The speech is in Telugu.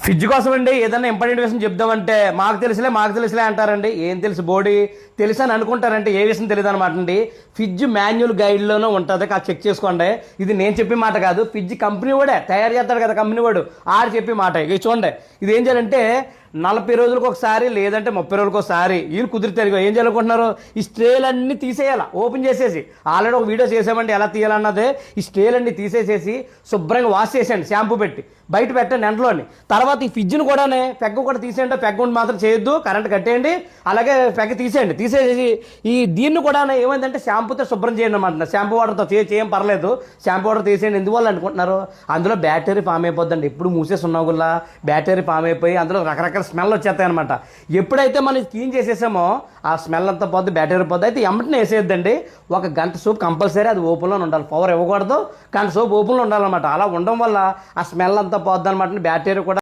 ఫ్రిడ్జ్ కోసం అండి ఏదైనా ఇంపార్టెంట్ విషయం చెప్దామంటే మాకు తెలుసులే అంటారండి. ఏం తెలుసు బోడీ తెలుసు అని అనుకుంటారంటే ఏ విషయం తెలియదు అనమాట అండి. ఫ్రిడ్జ్ మాన్యువల్ గైడ్లోనే ఉంటుంది, కాదు చెక్ చేసుకోండి. ఇది నేను చెప్పే మాట కాదు, ఫ్రిడ్జ్ కంపెనీ వాడే తయారు చేస్తాడు కదా, కంపెనీ వాడు ఆడు చెప్పే మాట. ఇక చూడండి, ఇది ఏం చేయాలంటే 40 రోజులకు ఒకసారి లేదంటే 30 రోజులకు ఒకసారి వీళ్ళు కుదిరితే ఏం చేయాలనుకుంటున్నారు, ఈ స్ట్రేలన్నీ తీసేయాలి. ఓపెన్ చేసేసి ఆల్రెడీ ఒక వీడియో చేసామండి ఎలా తీయాలన్నది. ఈ స్ట్రేలన్నీ తీసేసేసి శుభ్రంగా వాష్ చేసేయండి, షాంపూ పెట్టి బయట పెట్టండి ఎండలోని. తర్వాత ఈ ఫ్రిడ్జ్ని కూడా పెగ్గ కూడా తీసేయండి, పెగ్గ ఉండి మాత్రం చేయొద్దు, కరెంట్ కట్టేయండి. అలాగే పెగ్గ తీసేయండి, తీసేసి ఈ దీన్ని కూడా ఏమైందంటే షాంపూతో శుభ్రం చేయండి అన్నమాట. షాంపూ వాటర్తో చేయం పర్లేదు, షాంపూ వాటర్ తీసేయండి. ఎందువల్ల అనుకుంటున్నారు, అందులో బ్యాటరీ ఫామ్ అయిపోద్దండి. ఎప్పుడు మూసేసి ఉన్నావు గుల్లా బ్యాటరీ ఫామ్ అయిపోయి అందులో రకరకాల స్మెల్ వచ్చేస్తాయి అనమాట. ఎప్పుడైతే మనం క్లీన్ చేసేసామో ఆ స్మెల్ అంతా పోద్ది, బ్యాటరీ పోద్ది. అయితే ఎమ్మటినే వేసేద్దండి. 1 గంట సోప్ కంపల్సరీ అది ఓపెన్లో ఉండాలి, పవర్ ఇవ్వకూడదు. గంట సోప్ ఓపెన్లో ఉండాలన్నమాట. అలా ఉండడం వల్ల ఆ స్మెల్ అంతా పోద్ది అనమాట. బ్యాటరీ కూడా